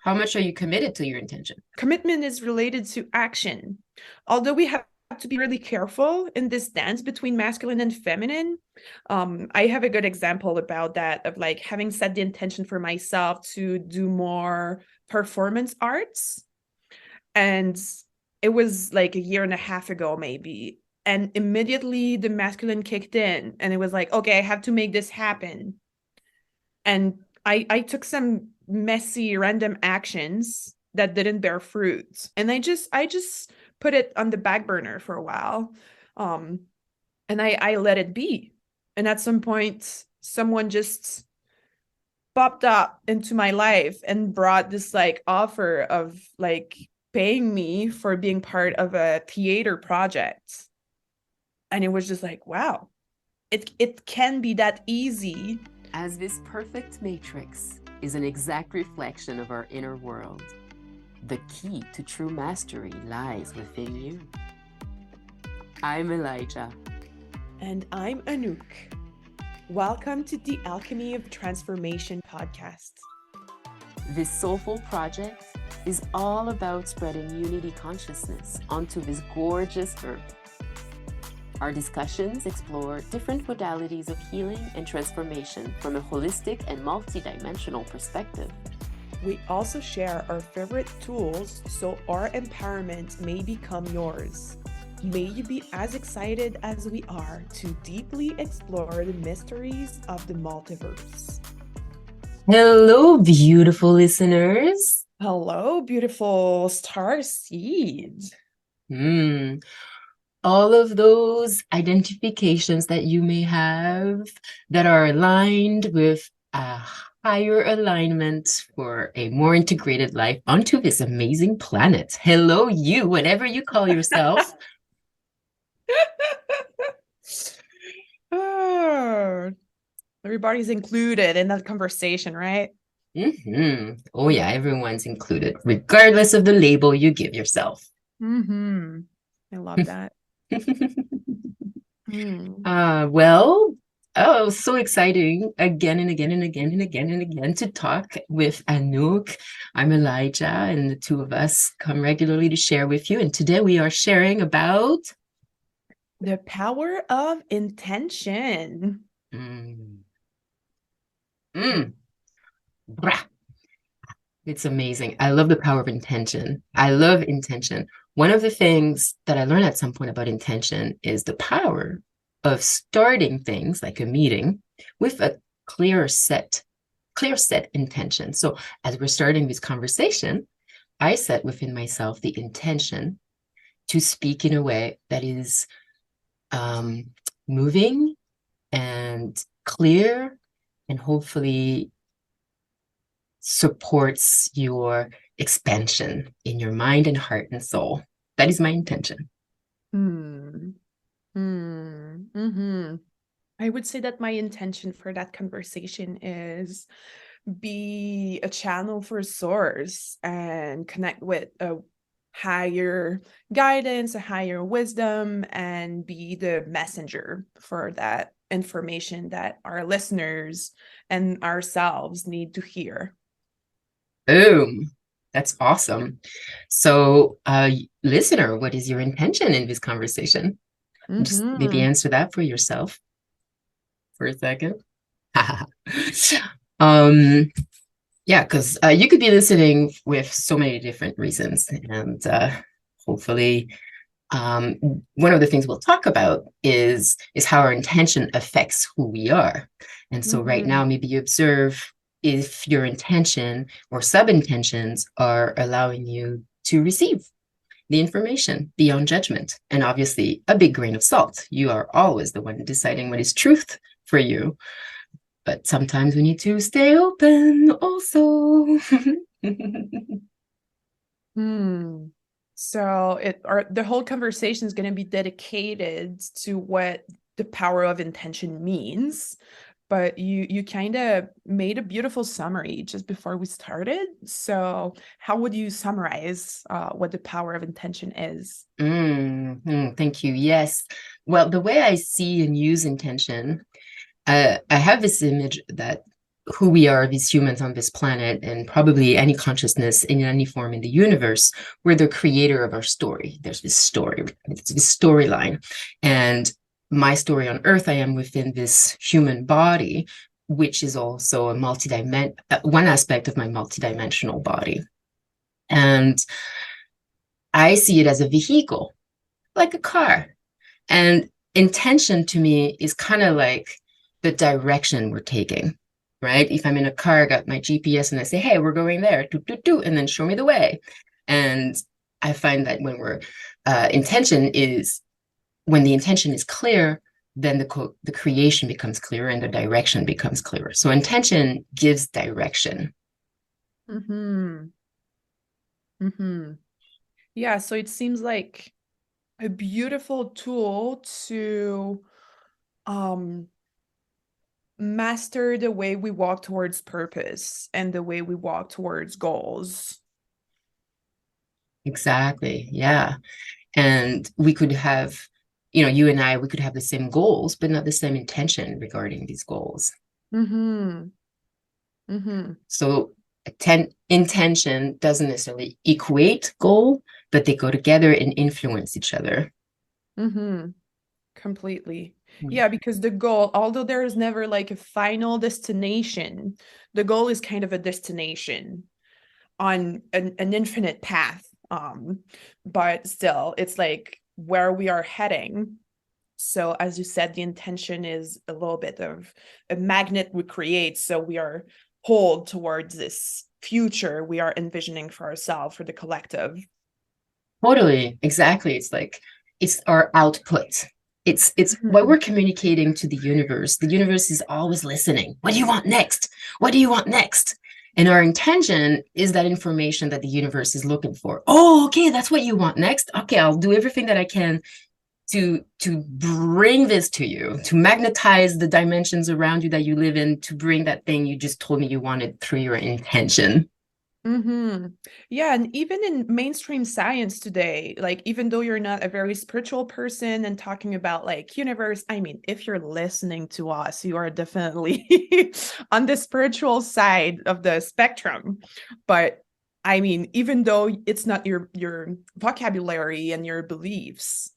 How much are you committed to your intention? Commitment is related to action. Although we have to be really careful in this dance between masculine and feminine. I have a good example about that, of like having set the intention for myself to do more performance arts. And it was like a year and a half ago, maybe. And immediately the masculine kicked in and it was like, okay, I have to make this happen. And I took some messy random actions that didn't bear fruit, and I just put it on the back burner for a while, um and I let it be. And at some point someone just popped up into my life and brought this like offer of like paying me for being part of a theater project, and it was just like, wow, it can be that easy. As this perfect matrix is an exact reflection of our inner world, the key to true mastery lies within you. I'm Elijah. And I'm Anouk. Welcome to the Alchemy of Transformation podcast. This soulful project is all about spreading unity consciousness onto this gorgeous earth. Our discussions explore different modalities of healing and transformation from a holistic and multidimensional perspective. We also share our favorite tools so our empowerment may become yours. May you be as excited as we are to deeply explore the mysteries of the multiverse. Hello, beautiful listeners. Hello, beautiful star seed. All of those identifications that you may have that are aligned with a higher alignment for a more integrated life onto this amazing planet. Hello, you, whatever you call yourself. Oh, everybody's included in that conversation, right? Oh yeah, everyone's included, regardless of the label you give yourself. I love that. Well, oh, so exciting again and again and again and again and again to talk with Anouk. I'm Elijah, and the two of us come regularly to share with you. And today we are sharing about the power of intention. It's amazing. I love the power of intention. I love intention. One of the things that I learned at some point about intention is the power of starting things like a meeting with a clear set intention. So as we're starting this conversation, I set within myself the intention to speak in a way that is moving and clear, and hopefully supports your expansion in your mind and heart and soul. That is my intention. I would say that my intention for that conversation is be a channel for source and connect with a higher guidance, a higher wisdom, and be the messenger for that information that our listeners and ourselves need to hear. Boom. That's awesome. So, listener, what is your intention in this conversation? Just maybe answer that for yourself for a second. Yeah, because you could be listening with so many different reasons, and hopefully, one of the things we'll talk about is how our intention affects who we are. And so, right now, maybe you observe if your intention or sub-intentions are allowing you to receive the information beyond judgment. And obviously, a big grain of salt. You are always the one deciding what is truth for you. But sometimes we need to stay open also. So the whole conversation is going to be dedicated to what the power of intention means. But you kind of made a beautiful summary just before we started. So how would you summarize what the power of intention is? Thank you. Yes. Well, the way I see and use intention, I have this image that who we are, these humans on this planet, and probably any consciousness in any form in the universe, we're the creator of our story. There's this story, it's this storyline. And my story on Earth, I am within this human body, which is also a one aspect of my multidimensional body. And I see it as a vehicle, like a car. And intention to me is kind of like the direction we're taking, right? If I'm in a car, I got my GPS and I say, hey, we're going there, and then show me the way. And I find that when the intention is clear, then the creation becomes clearer and the direction becomes clearer. So intention gives direction. Mm-hmm. Mm-hmm. Yeah, so it seems like a beautiful tool to master the way we walk towards purpose and the way we walk towards goals. Exactly. Yeah. And we could have, you and I, we could have the same goals, but not the same intention regarding these goals. Mm-hmm. Mm-hmm. So intention doesn't necessarily equate goal, but they go together and influence each other. Mm-hmm. Completely. Yeah, because the goal, although there is never like a final destination, the goal is kind of a destination on an infinite path. But still, it's like where we are heading. So as you said, the intention is a little bit of a magnet we create. So we are pulled towards this future we are envisioning for ourselves, for the collective. Totally. Exactly. It's like, it's our output. It's what we're communicating to the universe. The universe is always listening. What do you want next? What do you want next? And our intention is that information that the universe is looking for. Oh, okay, that's what you want next. Okay, I'll do everything that I can to bring this to you, to magnetize the dimensions around you that you live in, to bring that thing you just told me you wanted through your intention. Mm-hmm. Yeah, and even in mainstream science today, like even though you're not a very spiritual person and talking about like universe, I mean, if you're listening to us, you are definitely on the spiritual side of the spectrum. But I mean, even though it's not your vocabulary and your beliefs,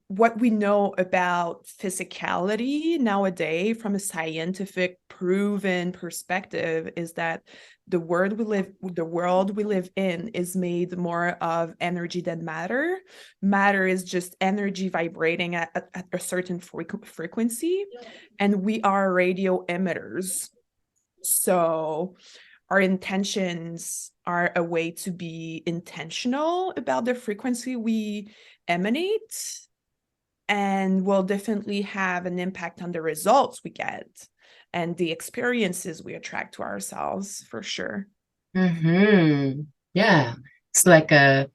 what we know about physicality nowadays from a scientific proven perspective is that the world we live in is made more of energy than matter. Matter is just energy vibrating at a certain frequency, and we are radio emitters. So our intentions are a way to be intentional about the frequency we emanate, and will definitely have an impact on the results we get and the experiences we attract to ourselves, for sure. Mm-hmm. Yeah. It's like a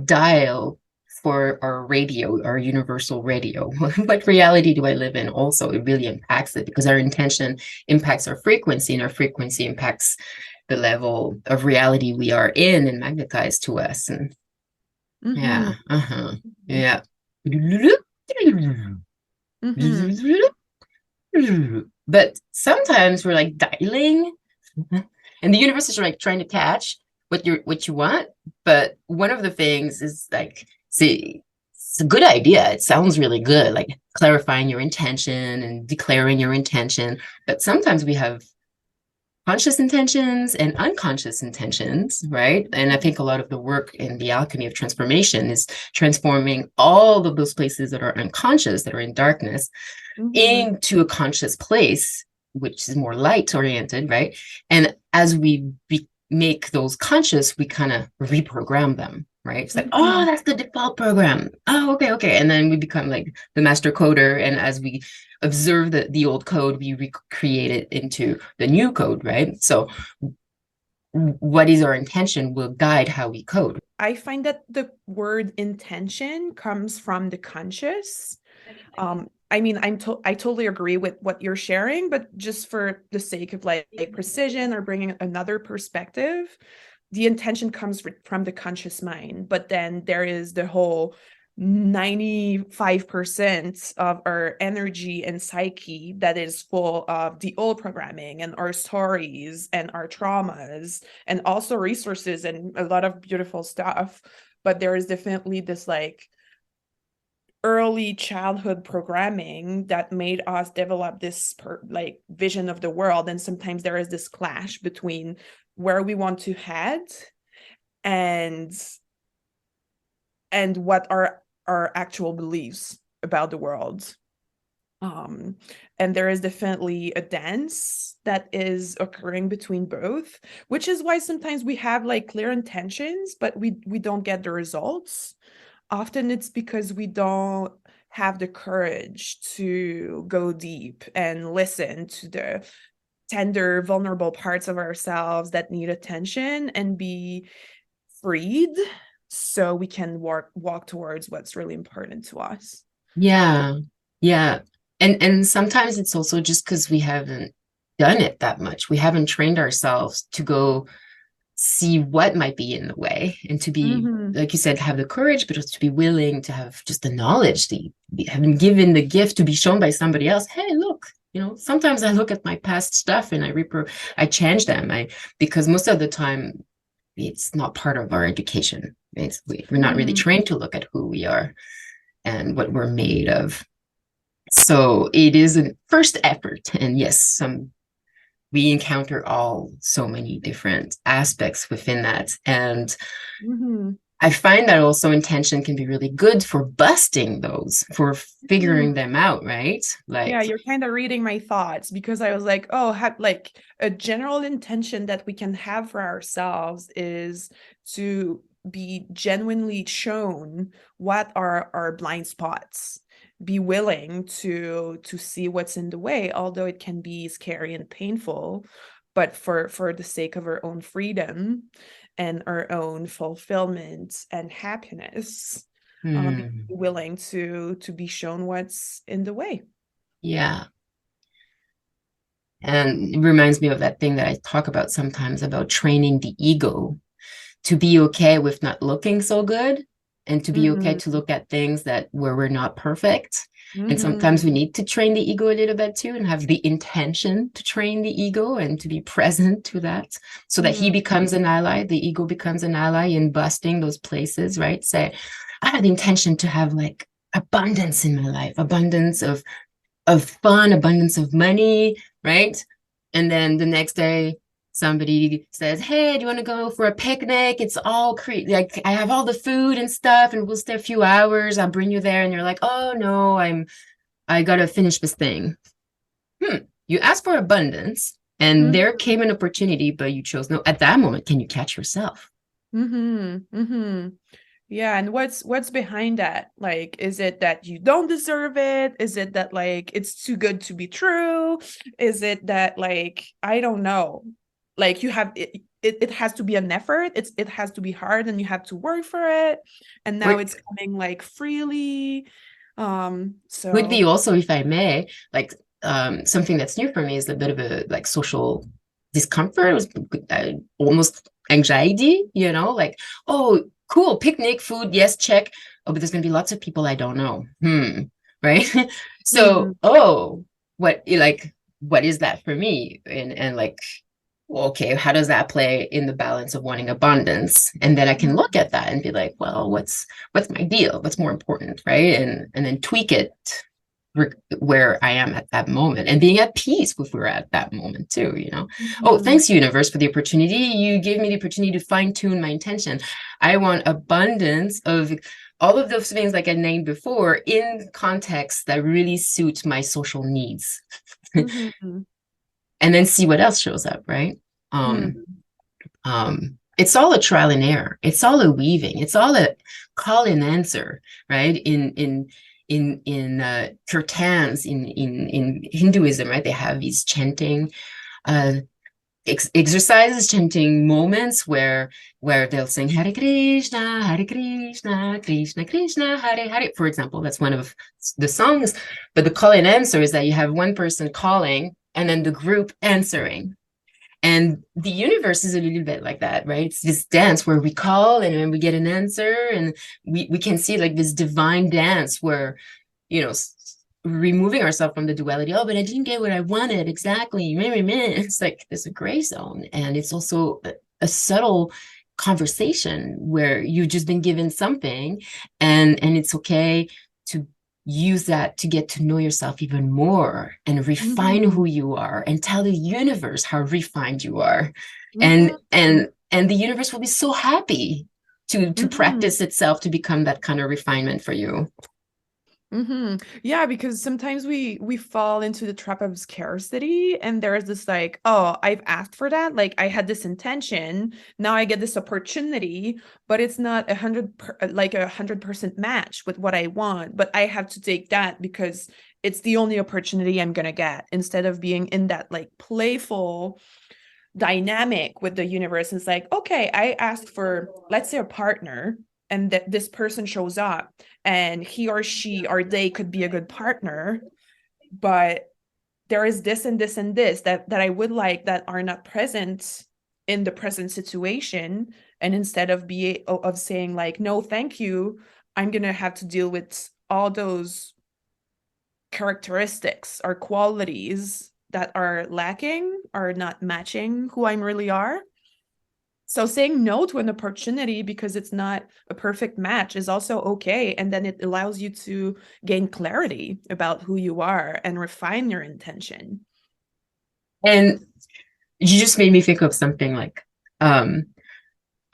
dial for our radio, our universal radio. What reality do I live in? Also, it really impacts it because our intention impacts our frequency, and our frequency impacts the level of reality we are in and magnetized to us. And yeah, yeah. But sometimes we're like dialing, and the universe is like trying to catch what you want. But one of the things is like, see, it's a good idea. It sounds really good, like clarifying your intention and declaring your intention. But sometimes we have conscious intentions and unconscious intentions, right? And I think a lot of the work in the alchemy of transformation is transforming all of those places that are unconscious, that are in darkness, into a conscious place, which is more light oriented, right? And as we make those conscious, we kind of reprogram them, right? It's like, oh, that's the default program. Oh, okay. And then we become like the master coder. And as we observe the old code, we recreate it into the new code, right? So what is our intention will guide how we code. I find that the word intention comes from the conscious. I mean, I totally agree with what you're sharing, but just for the sake of like precision or bringing another perspective, the intention comes from the conscious mind. But then there is the whole 95% of our energy and psyche that is full of the old programming and our stories and our traumas, and also resources and a lot of beautiful stuff. But there is definitely this like early childhood programming that made us develop this like vision of the world, and sometimes there is this clash between where we want to head and what are our actual beliefs about the world. And there is definitely a dance that is occurring between both, which is why sometimes we have like clear intentions, but we don't get the results. Often it's because we don't have the courage to go deep and listen to the tender, vulnerable parts of ourselves that need attention and be freed, so we can walk towards what's really important to us. Yeah. Yeah. And sometimes it's also just because we haven't done it that much. We haven't trained ourselves to go see what might be in the way, and to be, like you said, have the courage, but also to be willing to have just the knowledge, have been given the gift to be shown by somebody else. Hey, look, sometimes I look at my past stuff and I change them. Because most of the time it's not part of our education. We're not really trained to look at who we are and what we're made of. So it is a first effort. And yes, we encounter so many different aspects within that. And I find that also intention can be really good for busting those, for figuring them out, right? Like, yeah, you're kind of reading my thoughts, because I was like, oh, like a general intention that we can have for ourselves is to be genuinely shown what are our blind spots, be willing to see what's in the way, although it can be scary and painful, but for the sake of our own freedom and our own fulfillment and happiness, be willing to be shown what's in the way. Yeah. And it reminds me of that thing that I talk about sometimes, about training the ego to be okay with not looking so good, and to be okay to look at things where we're not perfect. And sometimes we need to train the ego a little bit too, and have the intention to train the ego and to be present to that, so that he becomes an ally, the ego becomes an ally in busting those places, right? Say, I have the intention to have like abundance in my life, abundance of fun, abundance of money, right? And then the next day, somebody says, hey, do you want to go for a picnic? It's all like, I have all the food and stuff, and we'll stay a few hours. I'll bring you there. And you're like, oh no, I gotta finish this thing. You asked for abundance, and there came an opportunity, but you chose no. At that moment, can you catch yourself? Yeah, and what's behind that? Like, is it that you don't deserve it? Is it that like it's too good to be true? Is it that like, I don't know, like you have it has to be an effort, it has to be hard, and you have to work for it, and now it's coming like freely. So would be also, if I may, like something that's new for me is a bit of a like social discomfort, almost anxiety, like, oh, cool, picnic, food, yes, check. Oh, but there's gonna be lots of people I don't know. Right? So, what is that for me? And like, okay, how does that play in the balance of wanting abundance? And then I can look at that and be like, well, what's my deal? What's more important, right? And then tweak it where I am at that moment, and being at peace with where we're at that moment too, Oh, thanks, universe, for the opportunity. You gave me the opportunity to fine-tune my intention. I want abundance of all of those things, like I named before, in contexts that really suit my social needs. And then see what else shows up, right? It's all a trial and error. It's all a weaving. It's all a call and answer, right? In kirtans, in Hinduism, right? They have these chanting exercises, chanting moments where they'll sing Hare Krishna, Krishna Krishna, Hare Hare. For example, that's one of the songs. But the call and answer is that you have one person calling and then the group answering. And the universe is a little bit like that, right? It's this dance where we call and then we get an answer, and we can see like this divine dance where, you know, removing ourselves from the duality. Oh, but I didn't get what I wanted exactly. It's like there's a gray zone, and it's also a subtle conversation where you've just been given something, and it's okay to use that to get to know yourself even more and refine who you are and tell the universe how refined you are. And the universe will be so happy to practice itself to become that kind of refinement for you. Yeah, because sometimes we fall into the trap of scarcity, and there's this like, oh, I've asked for that, like I had this intention, now I get this opportunity, but it's not 100% match with what I want, but I have to take that because it's the only opportunity I'm gonna get, instead of being in that like playful dynamic with the universe. It's like, okay, I asked for, let's say, a partner, and that this person shows up, and he or she or they could be a good partner, but there is this and this and this that I would like that are not present in the present situation. And instead of saying like, no, thank you, I'm gonna have to deal with all those characteristics or qualities that are lacking or not matching who I really are. So saying no to an opportunity because it's not a perfect match is also okay. And then it allows you to gain clarity about who you are and refine your intention. And you just made me think of something like, I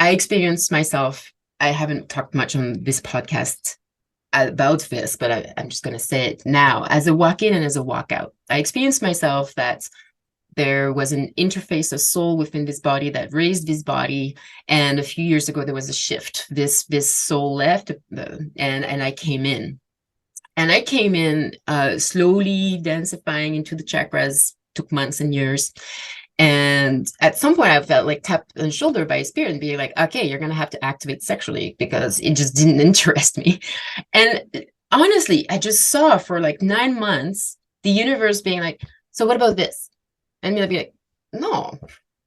experienced myself, I haven't talked much on this podcast about this, but I'm just going to say it now, as a walk-in and as a walk-out. I experienced myself that there was an interface of soul within this body that raised this body, and a few years ago there was a shift. This soul left, and I came in, slowly densifying into the chakras. Took months and years, and at some point I felt like tapped on the shoulder by a spirit and being like, okay, you're gonna have to activate sexually, because it just didn't interest me. And honestly, I just saw for like 9 months the universe being like, so what about this? And me, I'd be like, no,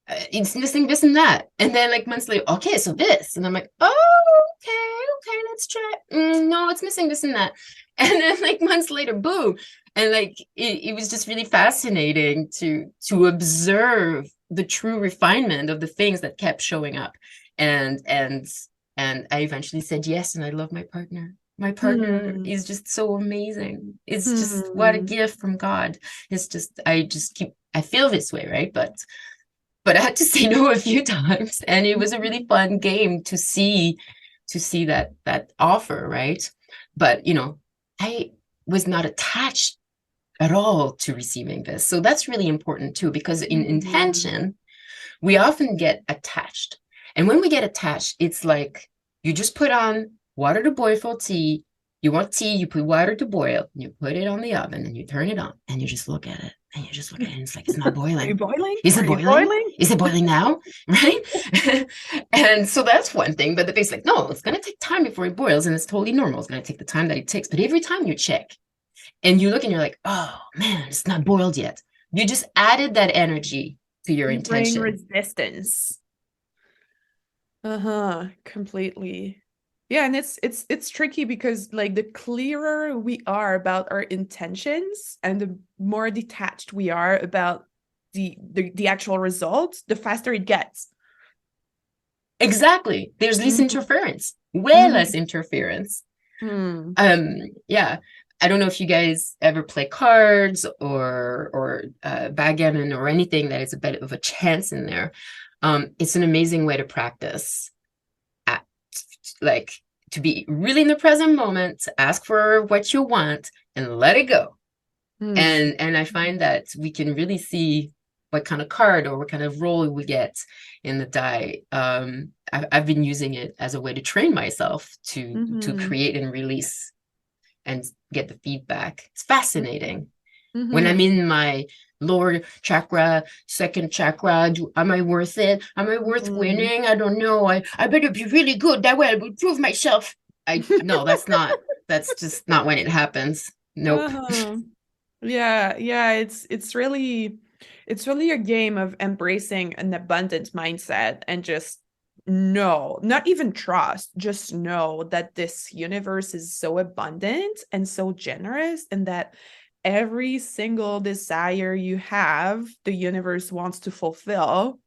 it's missing this and that. And then like months later, okay, so this. And I'm like, oh, okay, let's try. No, it's missing this and that. And then like months later, boom. And like it was just really fascinating to observe the true refinement of the things that kept showing up. And I eventually said yes, and I love my partner. My partner is just so amazing. It's just what a gift from God. It's just I feel this way, right? But I had to say no a few times, and it was a really fun game to see that offer, right? But you know, I was not attached at all to receiving this. So that's really important too, because in intention, we often get attached. And when we get attached, it's like you just put on water to boil for tea. You want tea, you put water to boil, and you put it on the oven, and you turn it on, and you just look at it, and you just look at it, and it's like, it's not boiling. Are you boiling? Is it boiling? Is it boiling now? Right? And so that's one thing. But the base's like, no, it's going to take time before it boils, and it's totally normal. It's going to take the time that it takes. But every time you check, and you look, and you're like, oh, man, it's not boiled yet. You just added that energy to your intention. Bring resistance. Completely. Yeah, and it's tricky because like the clearer we are about our intentions and the more detached we are about the actual results, the faster it gets. Exactly. There's less interference, way less interference. Yeah. I don't know if you guys ever play cards or backgammon or anything that is a bit of a chance in there. It's an amazing way to practice, like to be really in the present moment, ask for what you want and let it go. And I find that we can really see what kind of card or what kind of role we get in the die. I've been using it as a way to train myself to create and release and get the feedback. It's fascinating. When I'm in my lower chakra, second chakra, am I worth it? Am I worth winning? I don't know. I better be really good. That way I will prove myself. No, that's just not when it happens. Nope. Yeah, it's really It's really a game of embracing an abundant mindset and just know, not even trust, just know that this universe is so abundant and so generous, and that every single desire you have, the universe wants to fulfill.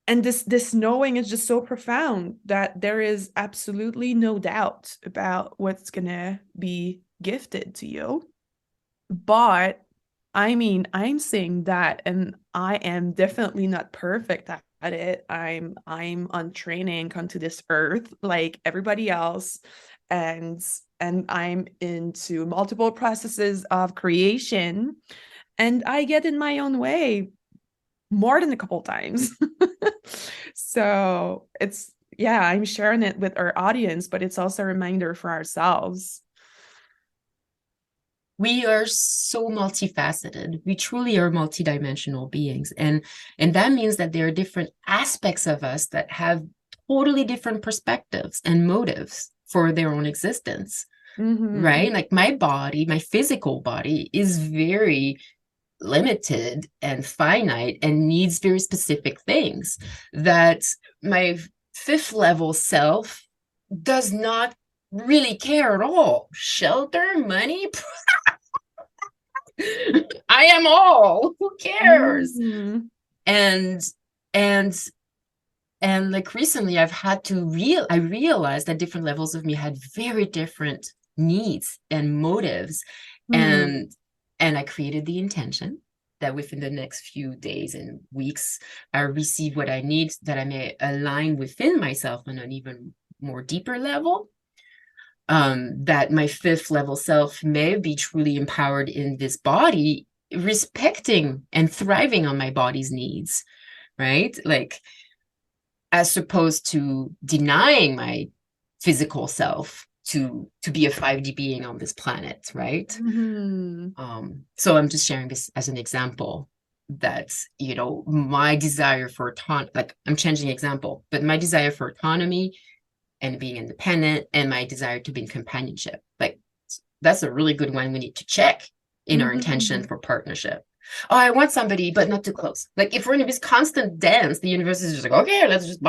And this knowing is just so profound that there is absolutely no doubt about what's gonna be gifted to you. But I mean, I'm saying that, and I am definitely not perfect at it. I'm on training onto this earth like everybody else, and I'm into multiple processes of creation, and I get in my own way more than a couple times. So it's, yeah, I'm sharing it with our audience, but it's also a reminder for ourselves. We are so multifaceted. We truly are multidimensional beings. And that means that there are different aspects of us that have totally different perspectives and motives for their own existence. Right? Like my body, my physical body is very limited and finite and needs very specific things that my fifth level self does not really care at all. Shelter, money, I am all. Who cares? And and like recently I've had to I realized that different levels of me had very different needs and motives. And I created the intention that within the next few days and weeks, I receive what I need, that I may align within myself on an even more deeper level. That my fifth level self may be truly empowered in this body, respecting and thriving on my body's needs, right? Like, as opposed to denying my physical self to be a 5D being on this planet, right? So I'm just sharing this as an example that, you know, my desire for autonomy, like I'm changing example, but my desire for autonomy and being independent and my desire to be in companionship, like that's a really good one we need to check in our intention for partnership. Oh, I want somebody, but not too close. Like if we're in this constant dance, the universe is just like, okay, let's just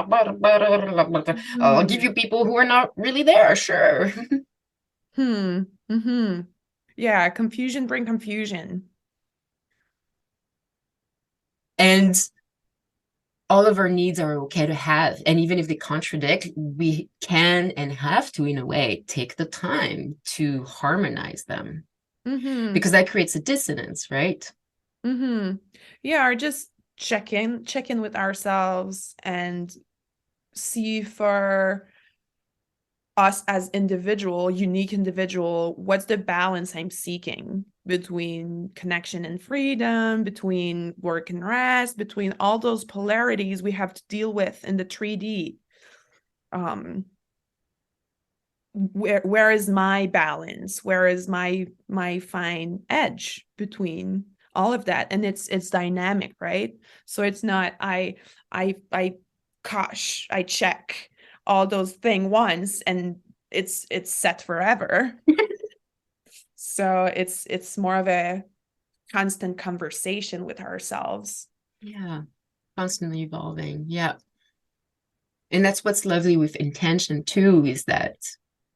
I'll give you people who are not really there, sure. Yeah, confusion bring confusion. And all of our needs are okay to have. And even if they contradict, we can and have to, in a way, take the time to harmonize them. Because that creates a dissonance, right? Yeah, or just check in with ourselves and see for us as unique individual, what's the balance I'm seeking between connection and freedom, between work and rest, between all those polarities we have to deal with in the 3D. Where is my balance? Where is my fine edge between all of that? And it's dynamic, right? So it's not I check all those things once and it's set forever. So it's more of a constant conversation with ourselves. Yeah, constantly evolving. Yeah. And that's what's lovely with intention too, is that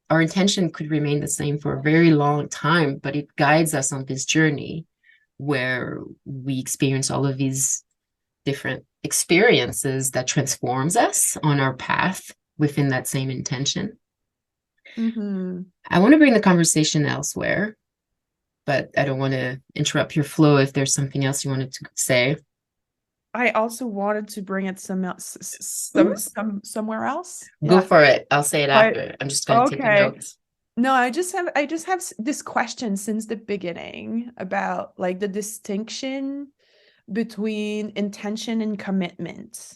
our intention could remain the same for a very long time, but it guides us on this journey where we experience all of these different experiences that transforms us on our path within that same intention. I want to bring the conversation elsewhere, but I don't want to interrupt your flow if there's something else you wanted to say. I also wanted to bring it somewhere else. Go for it. I'll say it after. I'm just going to take a note. No, I just have this question since the beginning about like the distinction between intention and commitment.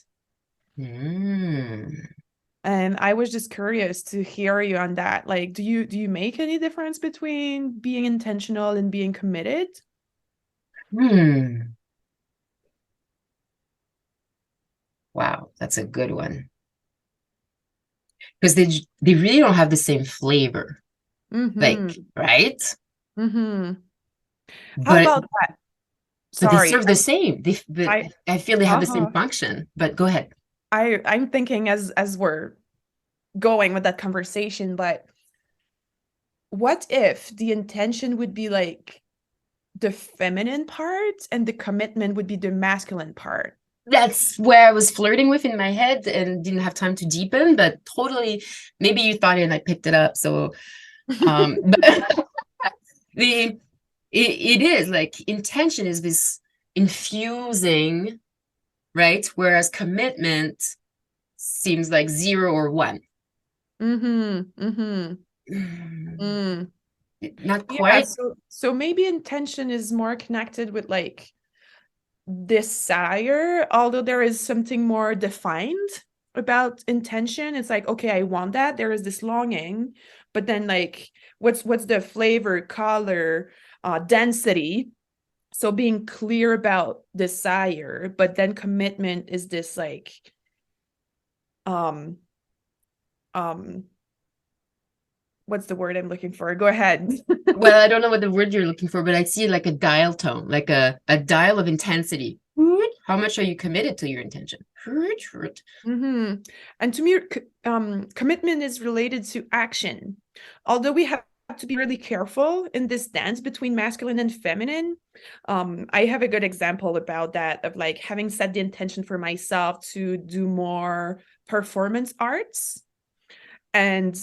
And I was just curious to hear you on that. Like, do you make any difference between being intentional and being committed? Wow, that's a good one. Because they really don't have the same flavor. Like, right? How about that? but they Sorry, serve the same. I I feel they have the same uh-huh. function, but go ahead. I'm thinking as we're going with that conversation, but what if the intention would be like the feminine part and the commitment would be the masculine part? That's where I was flirting with in my head and didn't have time to deepen, but totally, maybe you thought it and I picked it up. So, but the it is like intention is this infusing, right? Whereas commitment seems like 0 or 1. Mm-hmm. Mm-hmm. Mm. Not Yeah, quite. so maybe intention is more connected with like desire, although there is something more defined about intention. It's like, okay, I want that. There is this longing, but then like what's the flavor, color, density? So being clear about desire, but then commitment is this like um um what's the word I'm looking for? Go ahead. Well, I don't know what the word you're looking for, but I see it like a dial tone, like a dial of intensity. How much are you committed to your intention? Mm-hmm. And to me, commitment is related to action. Although we have to be really careful in this dance between masculine and feminine. I have a good example about that of like having set the intention for myself to do more performance arts. And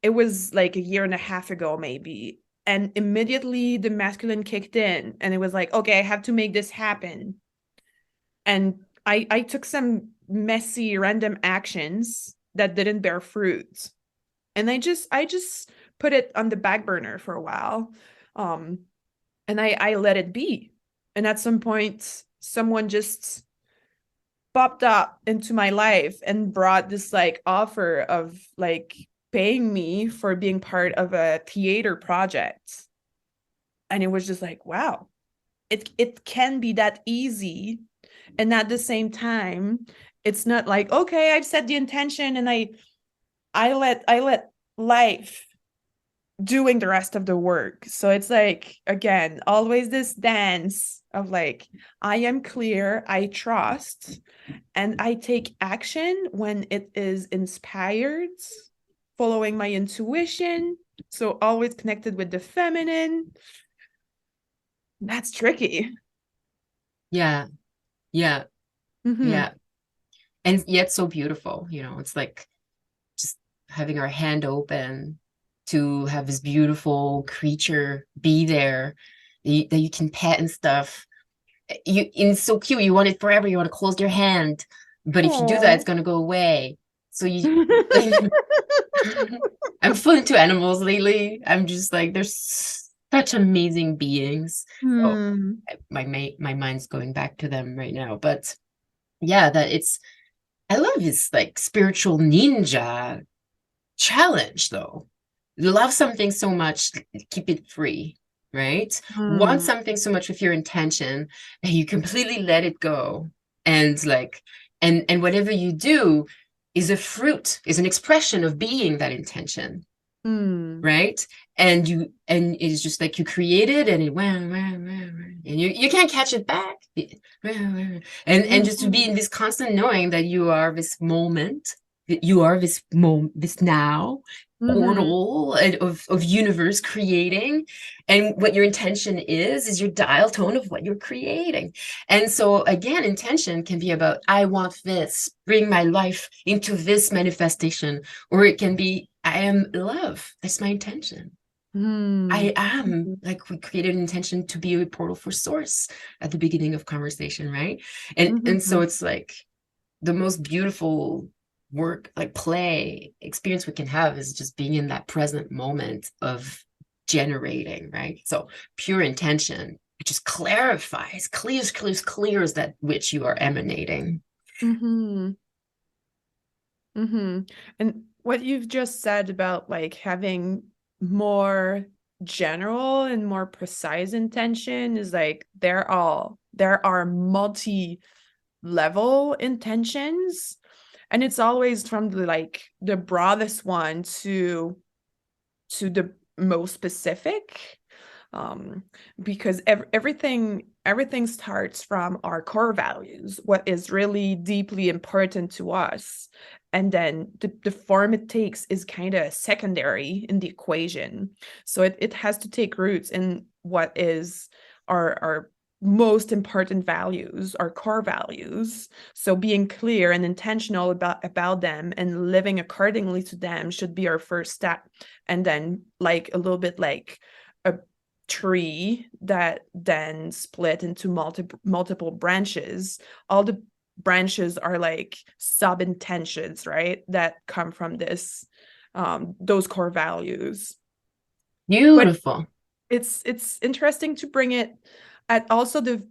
it was like a year and a half ago, maybe. And immediately the masculine kicked in and it was like, okay, I have to make this happen. And I took some messy random actions that didn't bear fruit, and I just put it on the back burner for a while, um and I let it be. And at some point someone just popped up into my life and brought this like offer of like paying me for being part of a theater project, and it was just like, wow, it can be that easy. And at the same time, it's not like, okay, I've set the intention and I let life doing the rest of the work. So it's like, again, always this dance of like, I am clear, I trust, and I take action when it is inspired, following my intuition. So always connected with the feminine. That's tricky. Yeah, yeah, Mm-hmm. yeah. And yet so beautiful, it's like just having our hand open to have this beautiful creature be there that you can pet and stuff. It's so cute. You want it forever. You want to close your hand, but if you do that, it's Oh. going to go away. So you I'm full into animals lately. I'm just like, they're such amazing beings. So Hmm. my mind's going back to them right now. But yeah, I love this like spiritual ninja challenge though. Love something so much, keep it free, right? Want Hmm. something so much with your intention and you completely let it go. And like, and whatever you do is a fruit, is an expression of being that intention, Hmm. right? And it's just like you created and it went, and you can't catch it back. And just to be Mhm. in this constant knowing that you are this moment, that you are this moment, this now Mhm. portal of universe creating, and what your intention is your dial tone of what you're creating. And so again, intention can be about, I want this, bring my life into this manifestation, or it can be, I am love, that's my intention. Hmm. I am, Mhm. like, we created an intention to be a portal for source at the beginning of conversation, right? And so Mhm. it's like the most beautiful work, like play experience we can have, is just being in that present moment of generating, right? So pure intention, it just clarifies, clears that which you are emanating. Mhm. Mhm. And what you've just said about like having more general and more precise intention is like there are multi-level intentions, and it's always from the like the broadest one to the most specific. because everything starts from our core values, what is really deeply important to us, and then the form it takes is kind of secondary in the equation. So it has to take roots in what is our most important values, our core values. So being clear and intentional about them and living accordingly to them should be our first step. And then, like a little bit like a tree that then split into multiple branches, all the branches are like sub intentions, right, that come from this those core values. Beautiful. But it's interesting to bring it at also the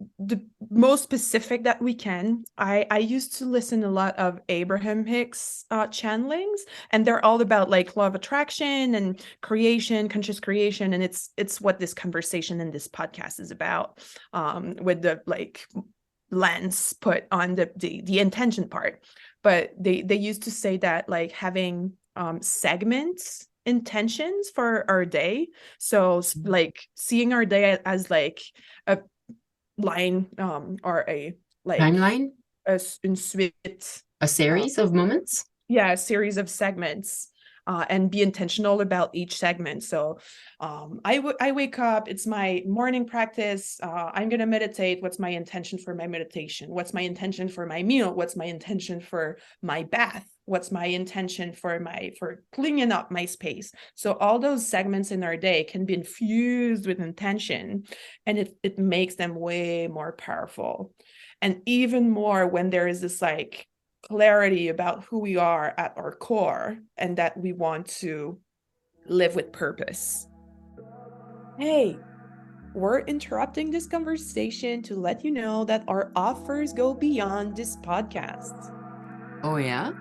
most specific that we can. I used to listen a lot of Abraham Hicks channelings, and they're all about like law of attraction and creation, conscious creation, and it's what this conversation and this podcast is about, with the like lens put on the intention part. But they used to say that like having segments intentions for our day, so like seeing our day as like a line, or a like Timeline, une suite, a series of moments. yeah, a series of segments, and be intentional about each segment. So I wake up, it's my morning practice, I'm going to meditate. What's my intention for my meditation? What's my intention for my meal? What's my intention for my bath? What's my intention for cleaning up my space? So all those segments in our day can be infused with intention, and it makes them way more powerful. And even more when there is this like clarity about who we are at our core, and that we want to live with purpose. Hey, we're interrupting this conversation to let you know that our offers go beyond this podcast. Oh, yeah?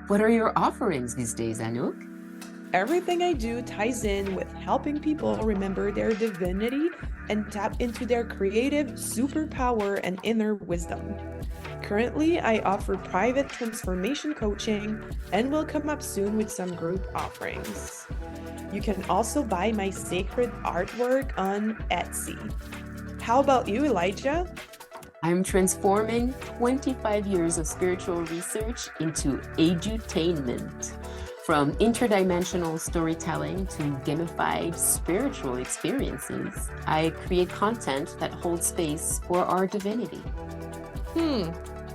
What are your offerings these days, Anouk? Everything I do ties in with helping people remember their divinity and tap into their creative superpower and inner wisdom. Currently, I offer private transformation coaching and will come up soon with some group offerings. You can also buy my sacred artwork on Etsy. How about you, Elijah? I'm transforming 25 years of spiritual research into edutainment. From interdimensional storytelling to gamified spiritual experiences, I create content that holds space for our divinity.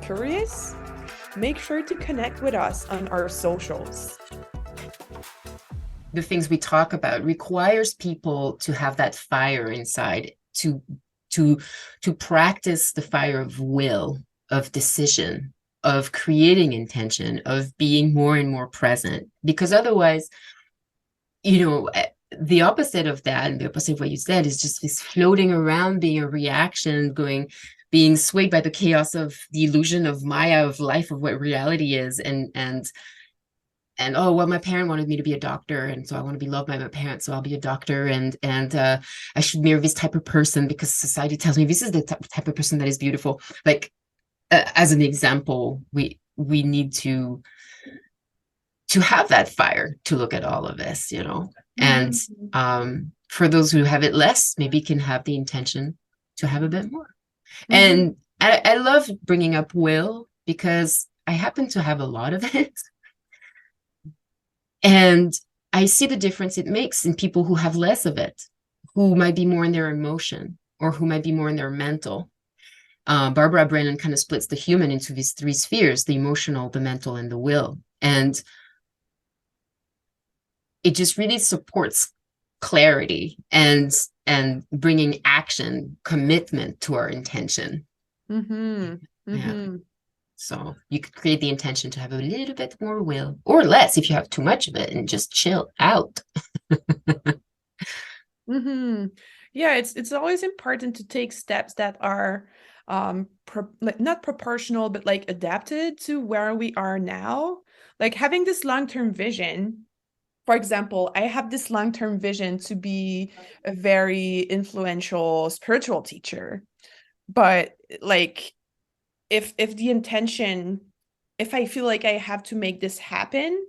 Curious? Make sure to connect with us on our socials. The things we talk about requires people to have that fire inside, to practice the fire of will, of decision, of creating intention, of being more and more present. Because otherwise, the opposite of that, and the opposite of what you said, is just this floating around, being a reaction, being swayed by the chaos of the illusion of Maya, of life, of what reality is, and oh, well, my parent wanted me to be a doctor, and so I want to be loved by my parents, so I'll be a doctor, and I should marry this type of person because society tells me this is the type of person that is beautiful. Like, as an example, we need to have that fire to look at all of this, and for those who have it less, maybe can have the intention to have a bit more. And I love bringing up will because I happen to have a lot of it. And I see the difference it makes in people who have less of it, who might be more in their emotion or who might be more in their mental. Barbara Brennan kind of splits the human into these three spheres: the emotional, the mental, and the will. And it just really supports clarity and bringing action, commitment to our intention. Yeah. So you could create the intention to have a little bit more will, or less if you have too much of it, and just chill out. Yeah, it's always important to take steps that are not proportional, but like adapted to where we are now. Like having this long-term vision. For example, I have this long-term vision to be a very influential spiritual teacher. But like if the intention, if I feel like I have to make this happen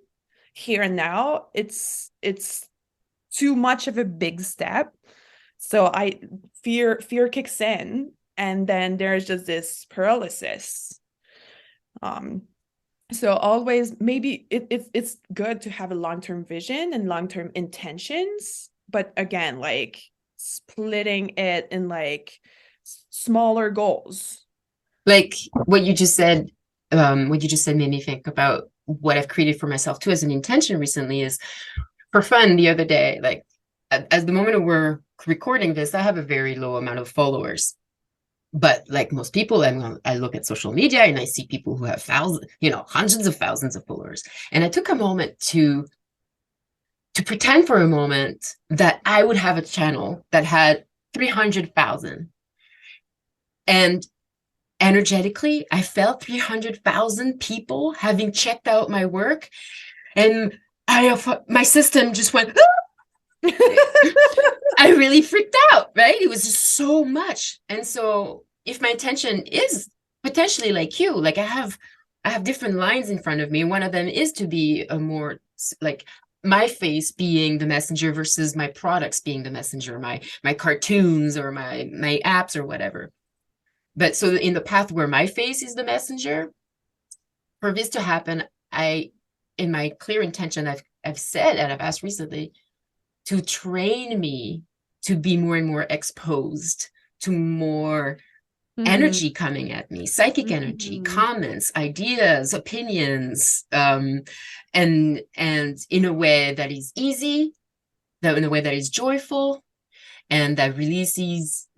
here and now, it's too much of a big step. So fear kicks in, and then there's just this paralysis. So always, maybe it's good to have a long-term vision and long-term intentions, but again, like splitting it in like smaller goals. Like what you just said made me think about what I've created for myself too as an intention recently. Is for fun, the other day, like at the moment we're recording this, I have a very low amount of followers. But like most people, I look at social media and I see people who have thousands, hundreds of thousands of followers. And I took a moment to pretend for a moment that I would have a channel that had 300,000. And energetically, I felt 300,000 people having checked out my work. And my system just went, I really freaked out, right? It was just so much. And so if my intention is potentially like you, like I have different lines in front of me. One of them is to be a more like my face being the messenger versus my products being the messenger, my cartoons or my apps or whatever. But so in the path where my face is the messenger, for this to happen, in my clear intention, I've said, and I've asked recently, to train me to be more and more exposed to more energy coming at me, psychic energy, comments, ideas, opinions, and in a way that is easy, that in a way that is joyful, and that releases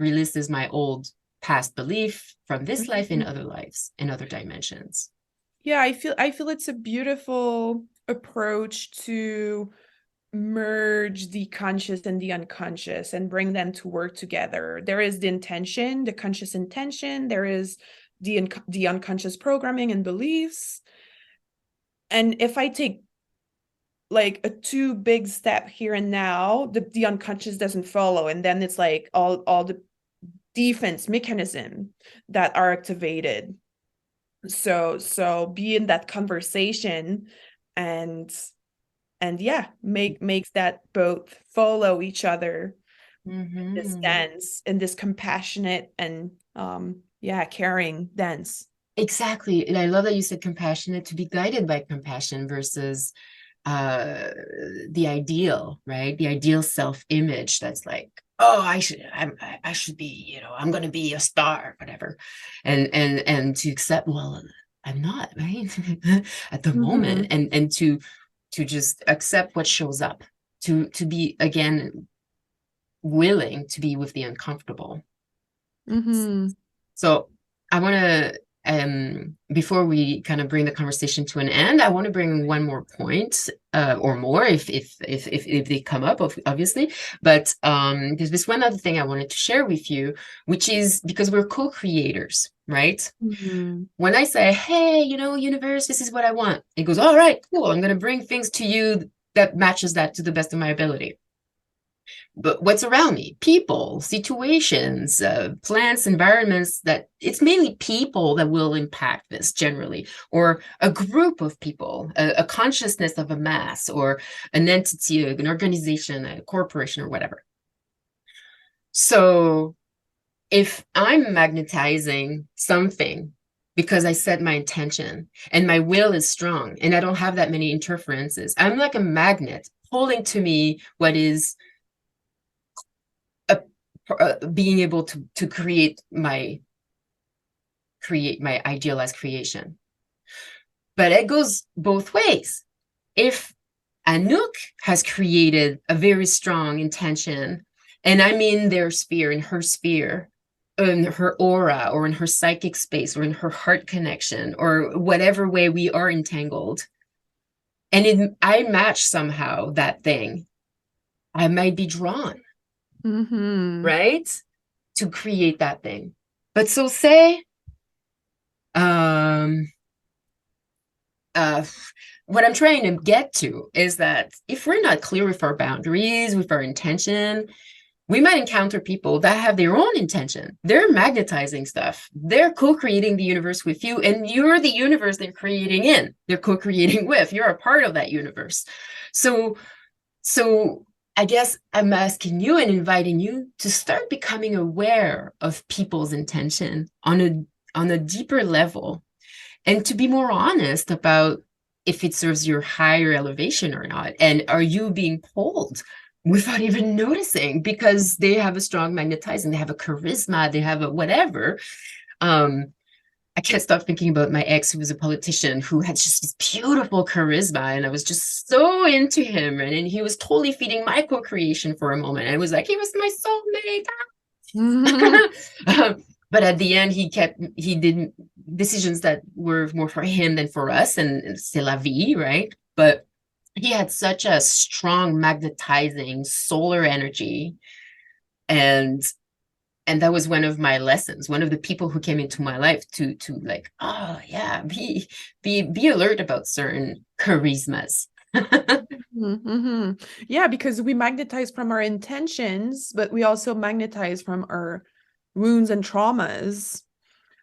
my old past belief from this life in other lives, in other dimensions. Yeah, I feel it's a beautiful approach to merge the conscious and the unconscious and bring them to work together. There is the intention, the conscious intention, there is the unconscious programming and beliefs. And if I take like a too big step here and now, the unconscious doesn't follow, and then it's like all the defense mechanism that are activated. So be in that conversation and yeah, makes that both follow each other in this dance, in this compassionate and caring dance. Exactly. And I love that you said compassionate, to be guided by compassion versus the ideal, right? The ideal self-image that's like, oh, I should be, I'm going to be a star, whatever. And to accept, well, I'm not, right? At the moment. And to just accept what shows up, to be, again, willing to be with the uncomfortable. So I want to, before we kind of bring the conversation to an end, I want to bring one more point, or more if they come up, obviously. But there's this one other thing I wanted to share with you, which is because we're co-creators, right? When I say, hey, universe, this is what I want, it goes, all right, cool, I'm going to bring things to you that matches that to the best of my ability. But what's around me? People, situations, plants, environments, that it's mainly people that will impact this generally, or a group of people, a consciousness of a mass, or an entity, an organization, a corporation, or whatever. So if I'm magnetizing something because I set my intention and my will is strong and I don't have that many interferences, I'm like a magnet pulling to me what is being able to create my idealized creation. But it goes both ways. If Anouk has created a very strong intention, and I'm in their sphere, in her sphere, in her aura, or in her psychic space, or in her heart connection, or whatever way we are entangled, and I match somehow that thing, I might be drawn, right, to create that thing. But so say, what I'm trying to get to is that if we're not clear with our boundaries, with our intention, we might encounter people that have their own intention. They're magnetizing stuff. They're co-creating the universe with you, and you're the universe they're creating in. They're co-creating with. You're a part of that universe. So I guess I'm asking you and inviting you to start becoming aware of people's intention on a deeper level, and to be more honest about if it serves your higher elevation or not. And are you being pulled without even noticing because they have a strong magnetizing, they have a charisma, they have a whatever. I can't stop thinking about my ex, who was a politician, who had just this beautiful charisma, and I was just so into him. And he was totally feeding my co-creation for a moment. And it was like, he was my soulmate. But at the end, he did decisions that were more for him than for us, and c'est la vie, right? But he had such a strong magnetizing solar energy, and that was one of my lessons, one of the people who came into my life to like, oh yeah, be alert about certain charismas. Mm-hmm. Yeah, because we magnetize from our intentions, but we also magnetize from our wounds and traumas.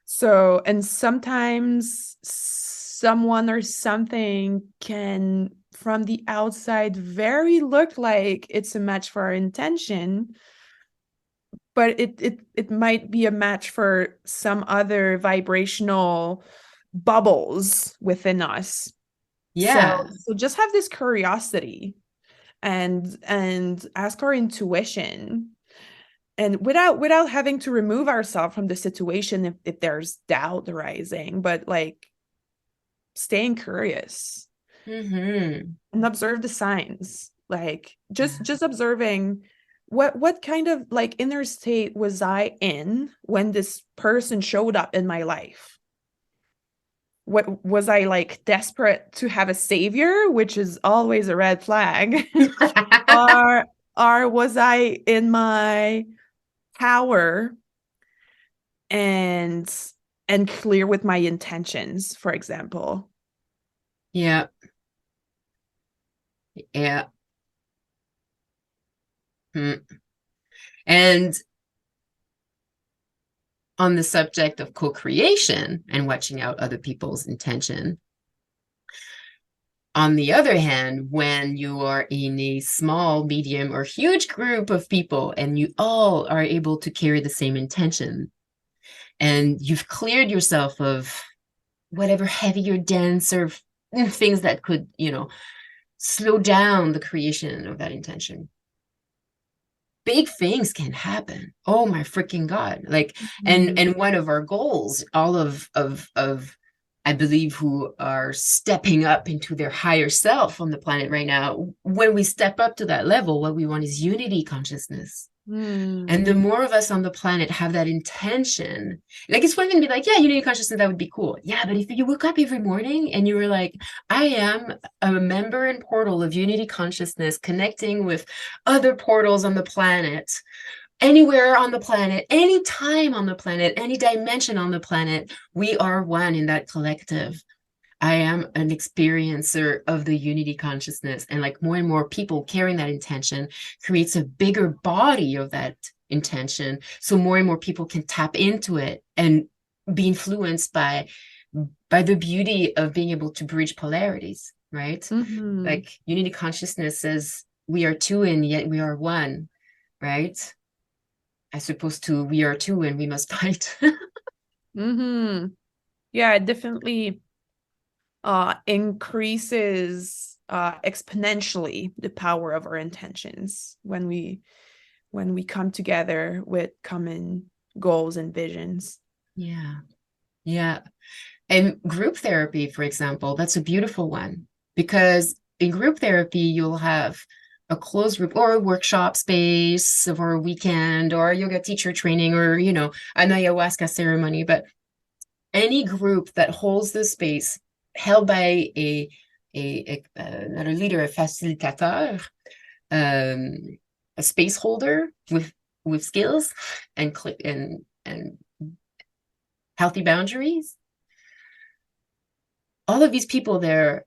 So, and sometimes someone or something can, from the outside, very look like it's a match for our intention, but it might be a match for some other vibrational bubbles within us. Yeah. So just have this curiosity and ask our intuition, and without having to remove ourselves from the situation if there's doubt arising, but like staying curious and observe the signs, like just observing what kind of like inner state was I in when this person showed up in my life. What was I like, desperate to have a savior, which is always a red flag? or was I in my power and clear with my intentions, for example? Yeah. Yeah. And on the subject of co-creation and watching out other people's intention, on the other hand, when you are in a small, medium, or huge group of people and you all are able to carry the same intention, and you've cleared yourself of whatever heavy or dense or things that could, slow down the creation of that intention, big things can happen. Oh my freaking God. Like, and one of our goals, all of I believe, who are stepping up into their higher self on the planet right now, when we step up to that level, what we want is unity consciousness. And the more of us on the planet have that intention, like, it's one thing to be like, yeah, unity consciousness, that would be cool. Yeah, but if you woke up every morning and you were like, I am a member and portal of unity consciousness, connecting with other portals on the planet, anywhere on the planet, any time on the planet, any dimension on the planet, we are one in that collective. I am an experiencer of the unity consciousness, and like more and more people carrying that intention creates a bigger body of that intention. So more and more people can tap into it and be influenced by the beauty of being able to bridge polarities, right? Like unity consciousness says we are two and yet we are one, right? As opposed to we are two and we must fight. Yeah, it definitely increases exponentially the power of our intentions when we come together with common goals and visions. Yeah. And group therapy, for example, that's a beautiful one, because in group therapy you'll have a closed group or a workshop space or a weekend or a yoga teacher training or an ayahuasca ceremony, but any group that holds the space held by not a leader, a facilitateur, a space holder with skills and healthy boundaries. All of these people there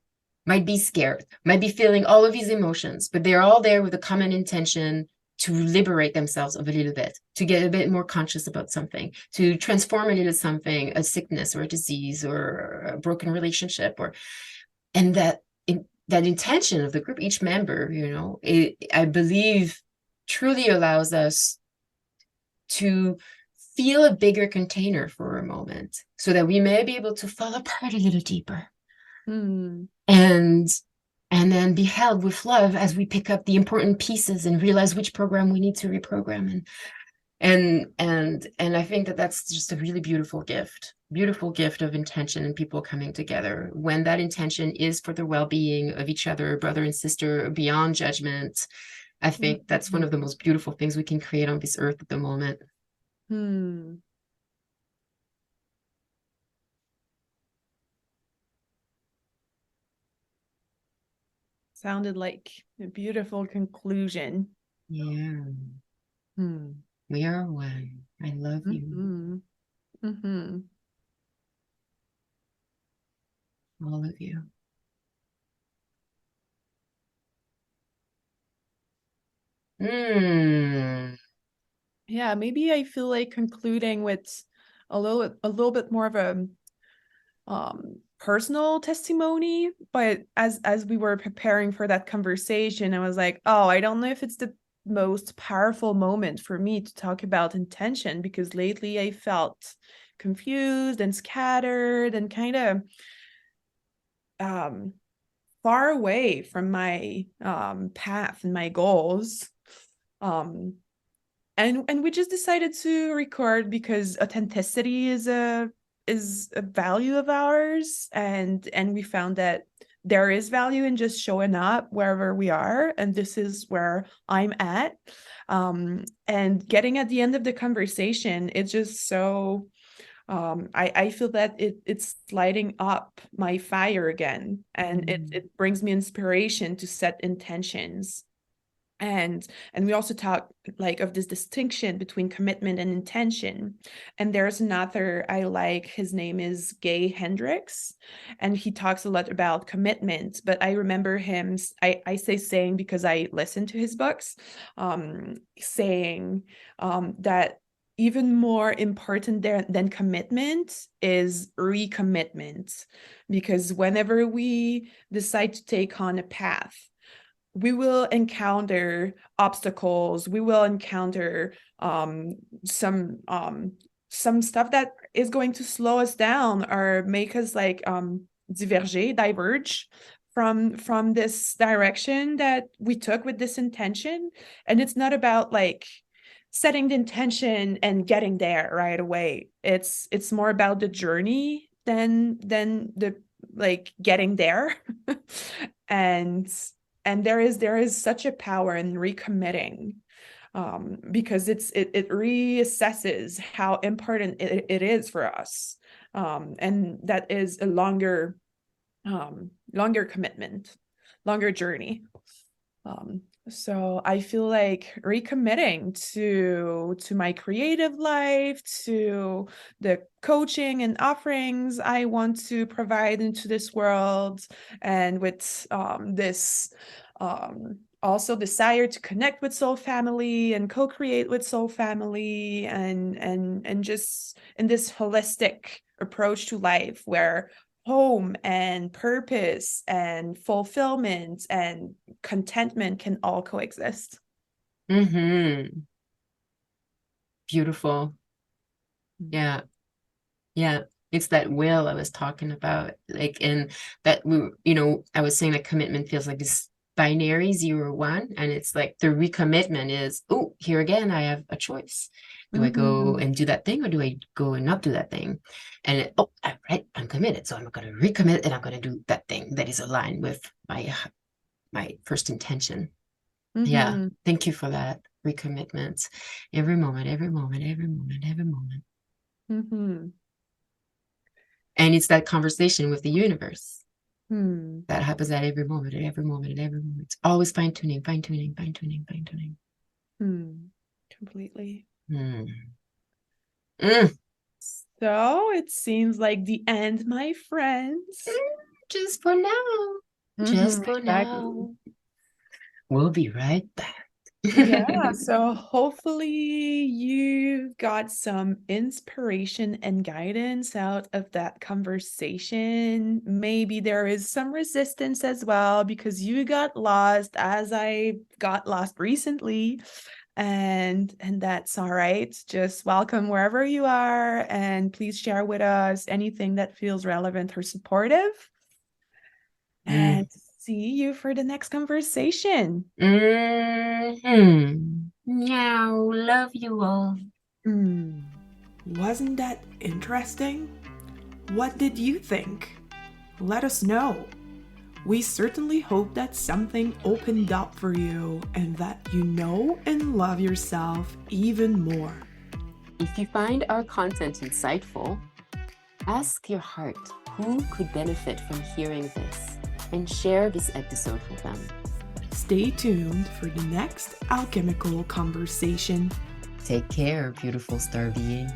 might be scared, might be feeling all of these emotions, but they're all there with a common intention to liberate themselves of a little bit, to get a bit more conscious about something, to transform it into something, a sickness or a disease or a broken relationship, and that that intention of the group, each member, I believe truly allows us to feel a bigger container for a moment so that we may be able to fall apart a little deeper. Mm. And then be held with love as we pick up the important pieces and realize which program we need to reprogram. And I think that that's just a really beautiful gift of intention and people coming together when that intention is for the well-being of each other, brother and sister, beyond judgment. I think that's one of the most beautiful things we can create on this earth at the moment. Hmm. Sounded like a beautiful conclusion. Yeah. Hmm. We are one. I love you. All of you. Yeah, maybe I feel like concluding with a little bit more of a personal testimony, but as we were preparing for that conversation, I was like, oh, I don't know if it's the most powerful moment for me to talk about intention, because lately I felt confused and scattered and kind of far away from my path and my goals. And we just decided to record because authenticity is a value of ours, and we found that there is value in just showing up wherever we are, and this is where I'm at. And getting at the end of the conversation, it's just so I feel that it's lighting up my fire again, and it brings me inspiration to set intentions. And we also talk like of this distinction between commitment and intention. And there's an author I like, his name is Gay Hendricks, and he talks a lot about commitment. But I remember him, I say saying because I listen to his books, saying that even more important than commitment is recommitment, because whenever we decide to take on a path, we will encounter obstacles. We will encounter some stuff that is going to slow us down or make us like diverge from this direction that we took with this intention. And it's not about like setting the intention and getting there right away. It's more about the journey than the like getting there. and there is such a power in recommitting, because it reassesses how important it is for us, and that is a longer commitment, longer journey. So I feel like recommitting to my creative life, to the coaching and offerings I want to provide into this world, and with this also desire to connect with soul family and co-create with soul family, and just in this holistic approach to life where home and purpose and fulfillment and contentment can all coexist. Beautiful. Yeah. It's that will I was talking about, like, and that I was saying that commitment feels like this binary 0-1, and it's like the recommitment is, oh, here again I have a choice. Do I go and do that thing, or do I go and not do that thing? And right, I'm committed, so I'm going to recommit, and I'm going to do that thing that is aligned with my first intention. Yeah, thank you for that recommitment. Every moment. And it's that conversation with the universe that happens at every moment. It's always fine-tuning. Completely. So it seems like the end, my friends. Just for now. Just for now. We'll be right back. Yeah, so hopefully you've got some inspiration and guidance out of that conversation. Maybe there is some resistance as well because you got lost as I got lost recently. And that's all right. Just welcome wherever you are, and please share with us anything that feels relevant or supportive. Mm. And see you for the next conversation. Meow, love you all. Wasn't that interesting? What did you think? Let us know. We certainly hope that something opened up for you and that you know and love yourself even more. If you find our content insightful, ask your heart who could benefit from hearing this and share this episode with them. Stay tuned for the next alchemical conversation. Take care, beautiful star being.